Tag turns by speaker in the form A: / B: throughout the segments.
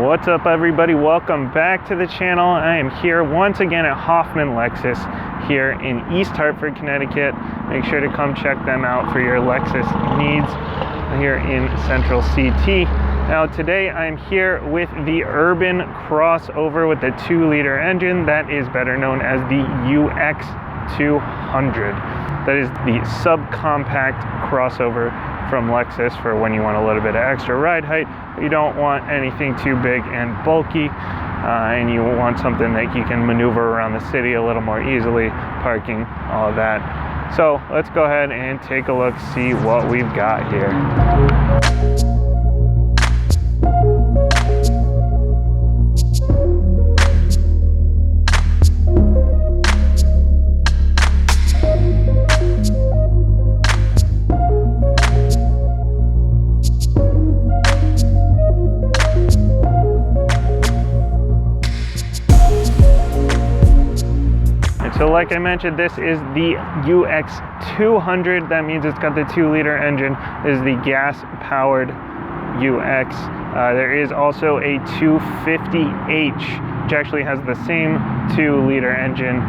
A: What's up, everybody? Welcome back to the channel. I am here once again at Hoffman Lexus here in East Hartford, Connecticut. Make sure to come check them out for your Lexus needs here in Central CT. Now today I'm here with the urban crossover with the 2-liter engine that is better known as the UX200. That is the subcompact crossover from Lexus for when you want a little bit of extra ride height, but you don't want anything too big and bulky, and you want something that you can maneuver around the city a little more easily, parking, all of that. So let's go ahead and take a look, see what we've got here. So like I mentioned, this is the UX200. That means it's got the 2-liter engine. This is the gas-powered UX. There is also a 250H, which actually has the same 2-liter engine,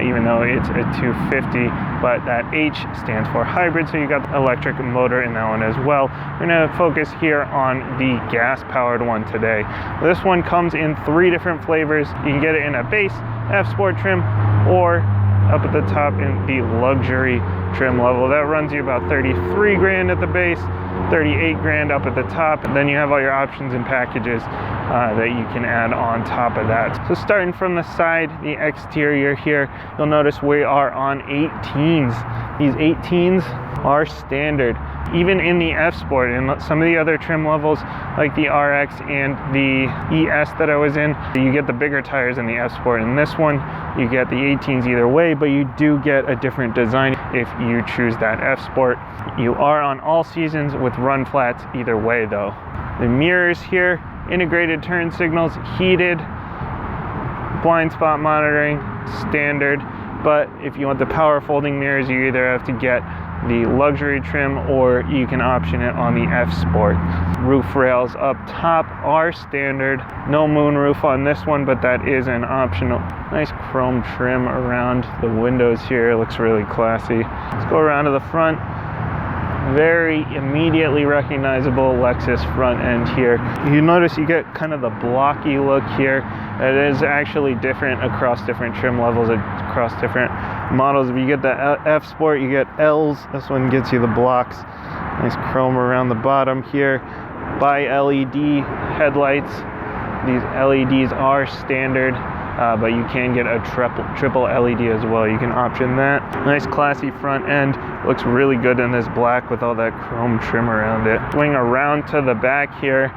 A: even though it's a 250, but that H stands for hybrid, so you got the electric motor in that one as well. We're gonna focus here on the gas-powered one today. This one comes in 3 different flavors. You can get it in a base, F Sport trim, or up at the top in the luxury trim level. That runs you about 33 grand at the base, 38 grand up at the top, and then you have all your options and packages that you can add on top of that. So starting from the side, the exterior here, you'll notice we are on 18s. These 18s are standard. Even in the F Sport and some of the other trim levels like the RX and the ES that I was in, you get the bigger tires in the F Sport. In this one, you get the 18s either way, but you do get a different design if you choose that F Sport. You are on all seasons with run flats either way though. The mirrors here, integrated turn signals, heated, blind spot monitoring, standard. But if you want the power folding mirrors, you either have to get the luxury trim or you can option it on the F Sport. Roof rails up top are standard. No moonroof on this one, but that is an optional. Nice chrome trim around the windows here. It looks really classy. Let's go around to the front. Very immediately recognizable Lexus front end here. You notice you get kind of the blocky look here. It is actually different across different trim levels, across different models. If you get the F Sport, you get L's. This one gets you the blocks. Nice chrome around the bottom here. By LED headlights. These LEDs are standard, but you can get a triple LED as well. You can option that. Nice classy front end. Looks really good in this black with all that chrome trim around it. Swing around to the back here.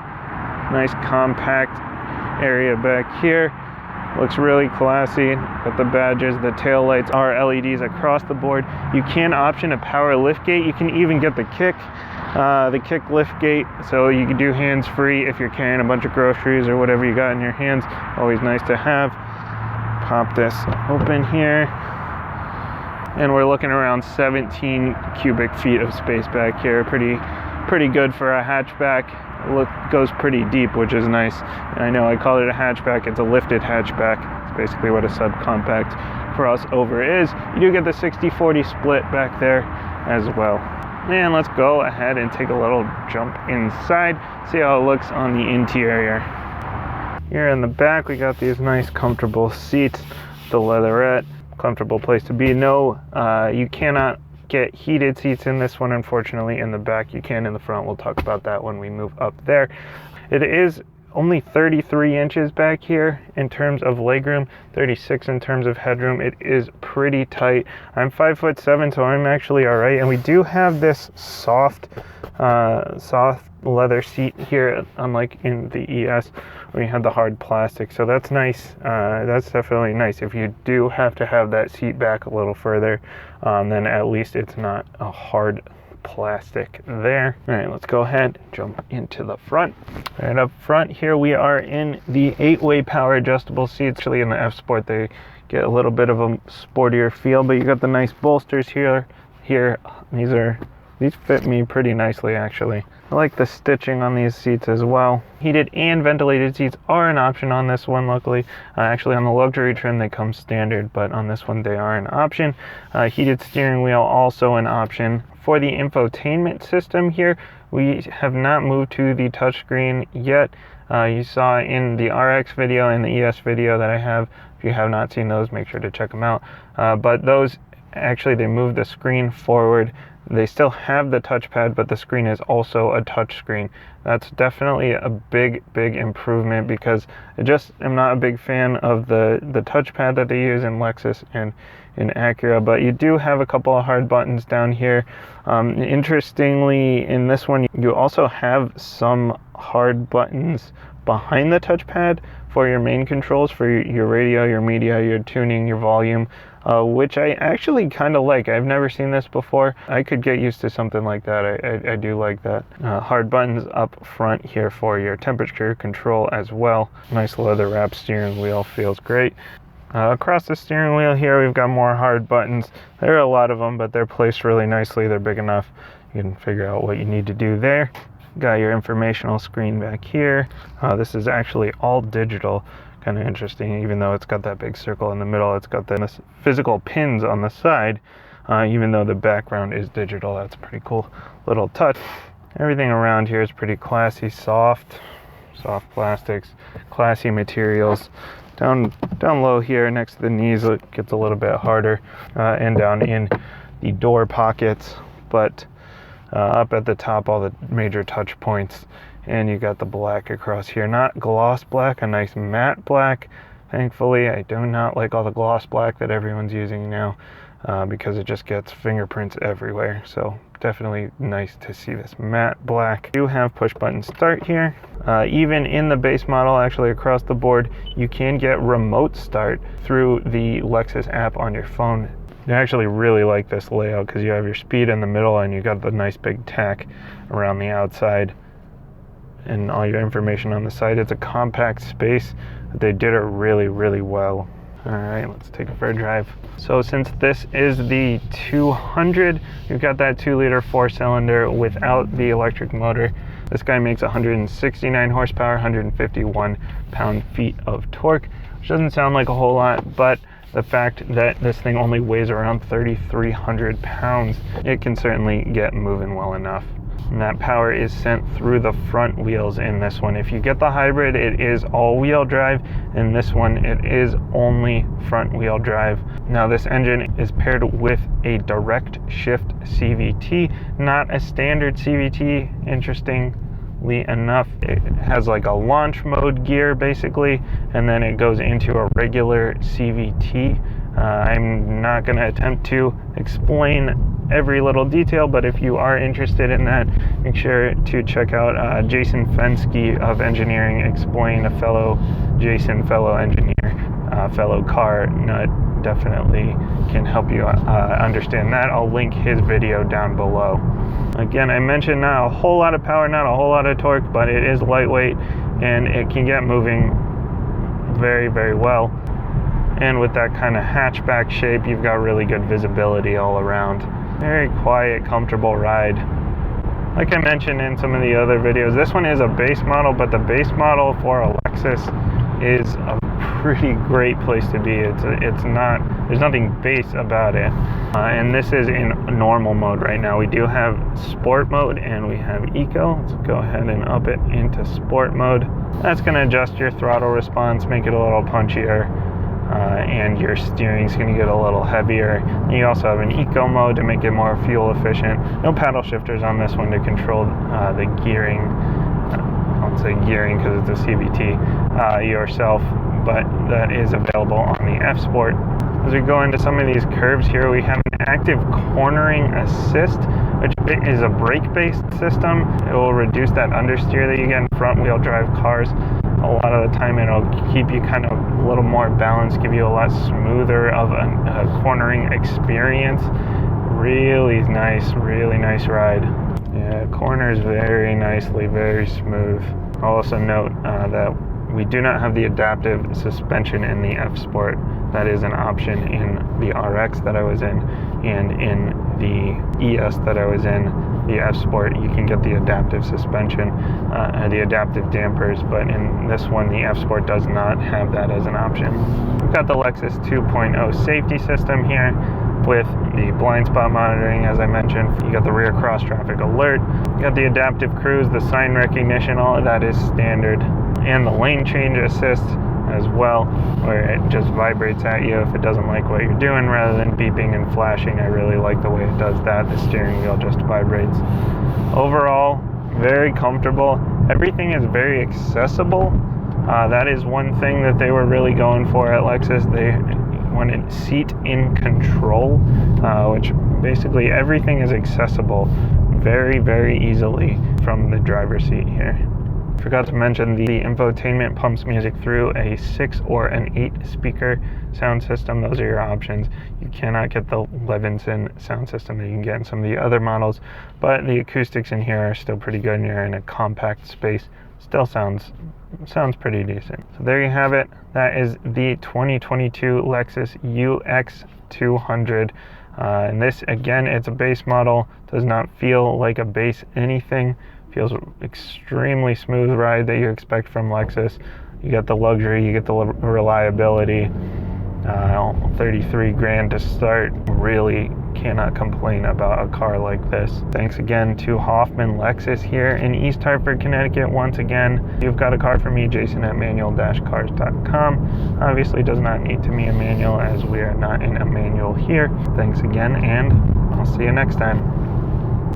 A: Nice compact area back here. Looks really classy. Got the badges, the tail lights are LEDs across the board. You can option a power lift gate. You can even get the kick lift gate, so you can do hands-free if you're carrying a bunch of groceries or whatever you got in your hands. Always nice to have. Pop this open here. And we're looking around 17 cubic feet of space back here. Pretty good for a hatchback. Goes pretty deep, which is nice. And I know I call it a hatchback. It's a lifted hatchback. It's basically what a subcompact crossover is. You do get the 60-40 split back there as well. And let's go ahead and take a little jump inside, see how it looks on the interior. Here in the back, we got these nice comfortable seats, the leatherette, comfortable place to be. No, you cannot get heated seats in this one, unfortunately. In the back, you can. In the front, we'll talk about that when we move up there. It is only 33 inches back here in terms of legroom, 36 in terms of headroom. It is pretty tight. I'm 5'7", so I'm actually all right. And we do have this soft leather seat here, unlike in the ES where you had the hard plastic. So that's nice. That's definitely nice. If you do have to have that seat back a little further, then at least it's not a hard plastic there. All right, let's go ahead, jump into the front. Right up front here, we are in the 8-way power adjustable seats. Actually, in the F Sport, they get a little bit of a sportier feel, but you got the nice bolsters here. These are These fit me pretty nicely, actually. I like the stitching on these seats as well. Heated and ventilated seats are an option on this one, luckily. Actually, on the luxury trim, they come standard, but on this one, they are an option. Heated steering wheel, also an option. For the infotainment system here, we have not moved to the touchscreen yet. You saw in the RX video and the ES video that I have. If you have not seen those, make sure to check them out. But those, actually, they moved the screen forward. They still have the touchpad, but the screen is also a touch screen. That's definitely a big improvement, because I just am not a big fan of the touchpad that they use in Lexus and in Acura, but you do have a couple of hard buttons down here. Interestingly, in this one, you also have some hard buttons behind the touchpad for your main controls, for your radio, your media, your tuning, your volume, which I actually kind of like. I've never seen this before. I could get used to something like that. I do like that. Hard buttons up front here for your temperature control as well. Nice leather wrap steering wheel, feels great. Across the steering wheel here, we've got more hard buttons. There are a lot of them, but they're placed really nicely. They're big enough. You can figure out what you need to do there. Got your informational screen back here. This is actually all digital. Kind of interesting, even though it's got that big circle in the middle. It's got the physical pins on the side, even though the background is digital. That's a pretty cool little touch. Everything around here is pretty classy, soft plastics, classy materials. Down low here next to the knees, it gets a little bit harder, and down in the door pockets, but up at the top, all the major touch points. And you got the black across here, not gloss black, a nice matte black. Thankfully, I do not like all the gloss black that everyone's using now, because it just gets fingerprints everywhere. So definitely nice to see this matte black. You have push button start here. Even in the base model, actually across the board, you can get remote start through the Lexus app on your phone. I actually really like this layout, because you have your speed in the middle and you got the nice big tack around the outside and all your information on the side. It's a compact space, but they did it really well. All right, let's take it for a drive. So since this is the 200, you've got that 2-liter 4-cylinder without the electric motor. This guy makes 169 horsepower, 151 pound-feet of torque, which doesn't sound like a whole lot, but the fact that this thing only weighs around 3,300 pounds, it can certainly get moving well enough. And that power is sent through the front wheels in this one. If you get the hybrid, it is all-wheel drive. In this one, it is only front-wheel drive. Now, this engine is paired with a direct shift CVT, not a standard CVT, interestingly enough. It has like a launch mode gear, basically, and then it goes into a regular CVT. I'm not going to attempt to explain every little detail, but if you are interested in that, make sure to check out Jason Fensky of Engineering Explain, a fellow Jason, fellow engineer, fellow car nut. Definitely can help you understand that. I'll link his video down below. Again, I mentioned not a whole lot of power, not a whole lot of torque, but it is lightweight and it can get moving very well. And with that kind of hatchback shape, you've got really good visibility all around. Very quiet, comfortable ride. Like I mentioned in some of the other videos, this one is a base model, but the base model for a Lexus is a pretty great place to be. It's not, there's nothing base about it. And this is in normal mode right now. We do have sport mode and we have eco. Let's go ahead and up it into sport mode. That's going to adjust your throttle response, make it a little punchier. And your steering's going to get a little heavier. You also have an eco mode to make it more fuel efficient. No paddle shifters on this one to control the gearing. I won't say gearing because it's a CVT yourself, but that is available on the F Sport. As we go into some of these curves here, we have an active cornering assist, which is a brake-based system. It will reduce that understeer that you get in front-wheel drive cars. A lot of the time it'll keep you kind of a little more balanced, give you a lot smoother of a cornering experience. Really nice ride. Yeah, corners very nicely, very smooth. I'll also note that we do not have the adaptive suspension in the F Sport. That is an option in the RX that I was in and in the ES that I was in. the F Sport, you can get the adaptive suspension, the adaptive dampers, but in this one, the F Sport does not have that as an option. We've got the Lexus 2.0 safety system here with the blind spot monitoring, as I mentioned. You got the rear cross traffic alert, you got the adaptive cruise, the sign recognition, all of that is standard, and the lane change assist as well, where it just vibrates at you if it doesn't like what you're doing rather than beeping and flashing. I really like the way it does that. The steering wheel just vibrates. Overall, very comfortable. Everything is very accessible. That is one thing that they were really going for at Lexus. They wanted seat in control, which basically everything is accessible very, very easily from the driver's seat here. Forgot to mention the infotainment pumps music through a 6 or an 8 speaker sound system. Those are your options. You cannot get the Levinson sound system that you can get in some of the other models, but the acoustics in here are still pretty good, and you're in a compact space. Still sounds pretty decent. So there you have it. That is the 2022 Lexus UX 200. And this, again, it's a base model. Does not feel like a base anything. Feels extremely smooth ride that you expect from Lexus. You get the luxury, you get the reliability. 33 grand to start. Really cannot complain about a car like this. Thanks again to Hoffman Lexus here in East Hartford, Connecticut. Once again, you've got a car for me, Jason at manual-cars.com. Obviously does not need to be a manual as we are not in a manual here. Thanks again, and I'll see you next time.